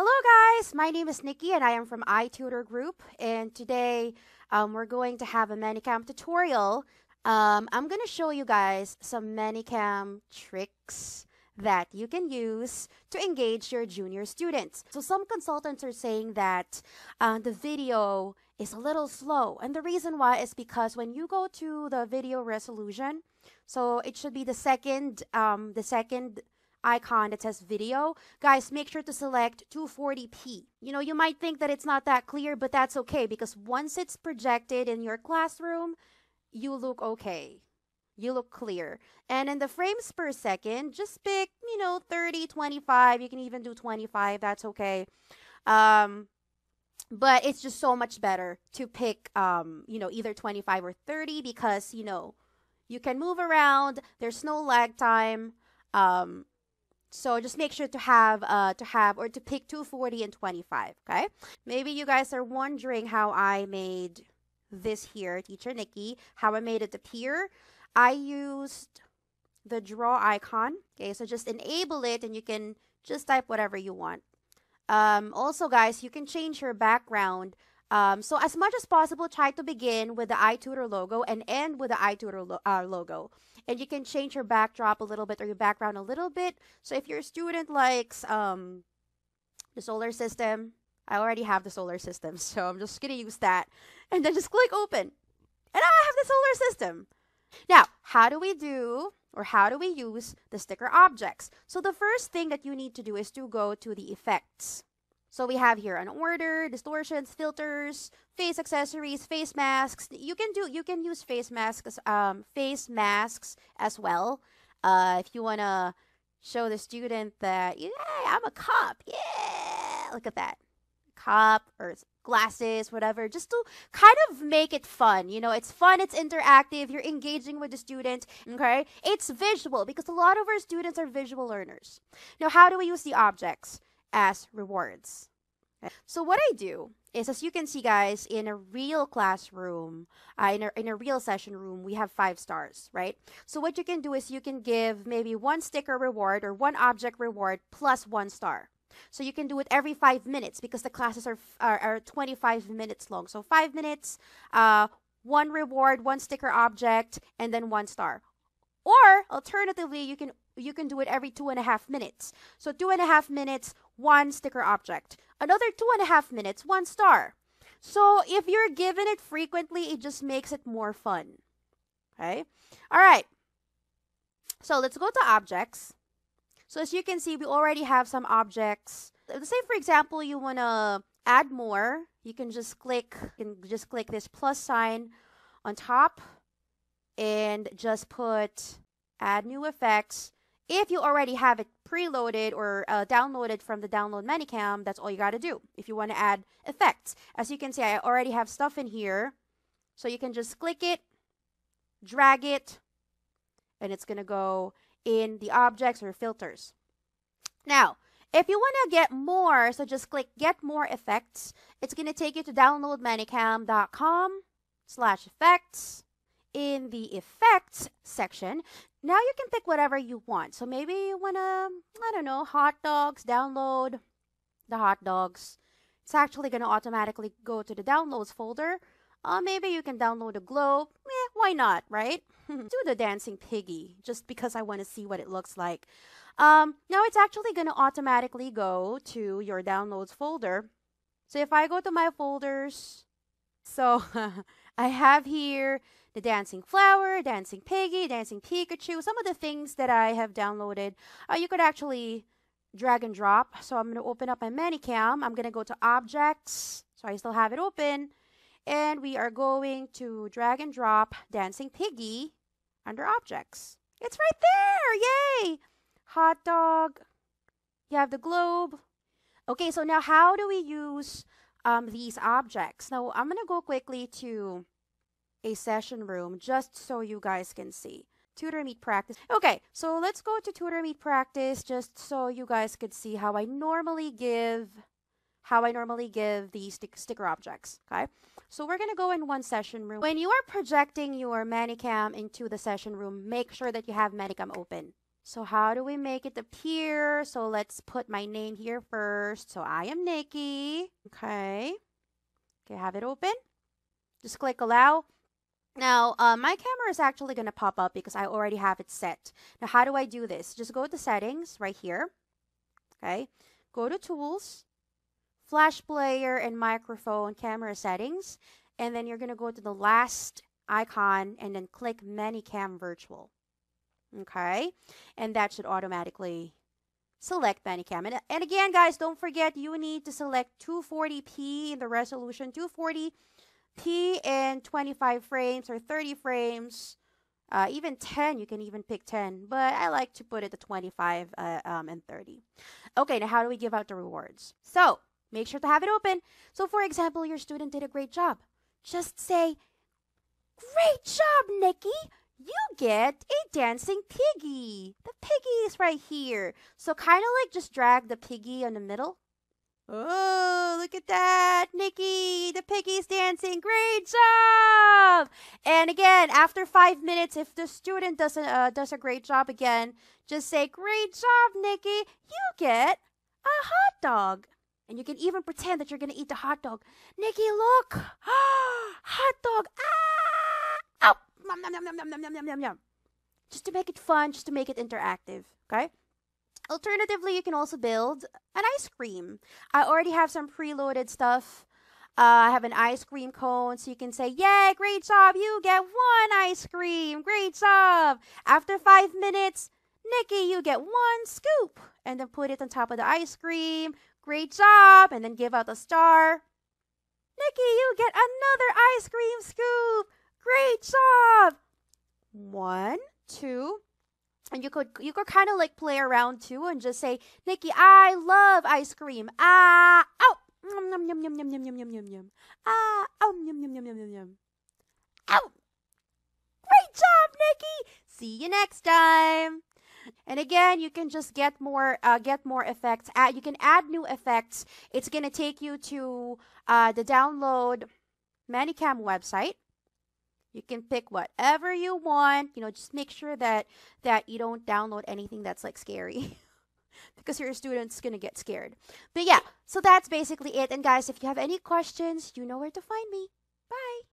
Hello guys, my name is Nikki and I am from iTutor Group, and today we're going to have a Manycam tutorial. I'm going to show you guys some Manycam tricks that you can use to engage your junior students. So some consultants are saying that the video is a little slow, and the reason why is because when you go to the video resolution, so it should be the second icon that says video. Guys, make sure to select 240p. You know, you might think that it's not that clear, but that's okay because once it's projected in your classroom, you look okay. You look clear. And in the frames per second, just pick, 30, 25. You can even do 25. That's okay. But it's just so much better to pick, either 25 or 30 because, you can move around. There's no lag time. So just make sure to pick 240 and 25, okay? Maybe you guys are wondering how I made this here, Teacher Nikki, how I made it appear. I used the draw icon, okay? So just enable it and you can just type whatever you want. Also, guys, you can change your background. So as much as possible, try to begin with the iTutor logo and end with the iTutor logo. And you can change your backdrop a little bit or your background a little bit. So if your student likes the solar system, I already have the solar system, so I'm just going to use that. And then just click open. And I have the solar system. Now, how do we use the sticker objects? So the first thing that you need to do is to go to the effects. So we have here an order, distortions, filters, face accessories, face masks. You can use face masks as well. If you wanna show the student that, yeah, I'm a cop. Yeah, look at that, cop or glasses, whatever. Just to kind of make it fun. It's fun. It's interactive. You're engaging with the student. Okay, it's visual because a lot of our students are visual learners. Now, how do we use the objects? As rewards. Okay. So what I do is, as you can see, guys, in a real classroom, in a real session room, we have 5 stars, right? So what you can do is you can give maybe 1 sticker reward or 1 object reward plus 1 star. So you can do it every 5 minutes because the classes are 25 minutes long. So 5 minutes, 1 reward, 1 sticker object, and then 1 star. Or alternatively, you can do it every 2.5 minutes. So 2.5 minutes, 1 sticker object. Another 2.5 minutes, 1 star. So if you're given it frequently, it just makes it more fun. Okay? All right. So let's go to objects. So as you can see, we already have some objects. Let's say, for example, you want to add more. You can just click this plus sign on top and just put add new effects. If you already have it preloaded or downloaded from the download Manycam, that's all you got to do if you want to add effects. As you can see, I already have stuff in here. So you can just click it, drag it, and it's going to go in the objects or filters. Now, if you want to get more, so just click get more effects. It's going to take you to downloadmanycam.com/effects. In the effects section, now you can pick whatever you want. So maybe you want to, I don't know, hot dogs, download the hot dogs. It's actually going to automatically go to the downloads folder. Maybe you can download a globe. Why not, right? Do the dancing piggy just because I want to see what it looks like. Now it's actually going to automatically go to your downloads folder. So if I go to my folders, so I have here the dancing flower, dancing piggy, dancing Pikachu, some of the things that I have downloaded. You could actually drag and drop. So I'm going to open up my Manycam. I'm going to go to objects. So I still have it open. And we are going to drag and drop dancing piggy under objects. It's right there. Yay! Hot dog. You have the globe. Okay, so now how do we use these objects? Now I'm going to go quickly to a session room just so you guys can see. Tutor Meet Practice. Okay, so let's go to Tutor Meet Practice just so you guys could see how I normally give these sticker objects. Okay, so we're gonna go in one session room. When you are projecting your Manycam into the session room, make sure that you have Manycam open. So how do we make it appear? So let's put my name here first. So I am Nikki. Okay. Okay, have it open. Just click allow. Now, my camera is actually going to pop up because I already have it set. Now, how do I do this? Just go to settings right here. Okay. Go to tools, flash player and microphone camera settings. And then you're going to go to the last icon and then click Manycam virtual. Okay. And that should automatically select Manycam. And again, guys, don't forget you need to select 240p in the resolution, 240p in 25 frames or 30 frames, even 10. You can even pick 10, but I like to put it to 25 and 30. Okay, now how do we give out the rewards? So make sure to have it open. So for example, your student did a great job. Just say, "Great job, Nikki. You get a dancing piggy." The piggy is right here. So kind of like just drag the piggy on the middle. Oh, look at that, Nikki. The piggy's dancing. Great job. And again, after 5 minutes, if the student does a great job again, just say, "Great job, Nikki. You get a hot dog." And you can even pretend that you're going to eat the hot dog. "Nikki, look. Hot dog. Ah! Ow. Nom, nom, nom, nom, nom, nom, nom, nom, nom." Just to make it fun, just to make it interactive, okay? Alternatively, you can also build an ice cream. I already have some preloaded stuff. I have an ice cream cone, so you can say, "Yay, great job, you get 1 ice cream. Great job." After 5 minutes, "Nikki, you get 1 scoop." And then put it on top of the ice cream. "Great job." And then give out a star. "Nikki, you get another ice cream scoop. Great job." 1, 2. And you could kind of like play around too and just say, "Nikki, I love ice cream. Ah, ow. Yum, yum, yum, yum, yum, yum, yum, yum, yum. Ah, oh, yum, yum, yum, yum, yum, yum. Ow. Great job, Nikki. See you next time." And again, you can just get more effects. You can add new effects. It's going to take you to the download Manycam website. You can pick whatever you want. Just make sure that you don't download anything that's like scary because your student's going to get scared. But yeah, so that's basically it. And guys, if you have any questions, you know where to find me. Bye.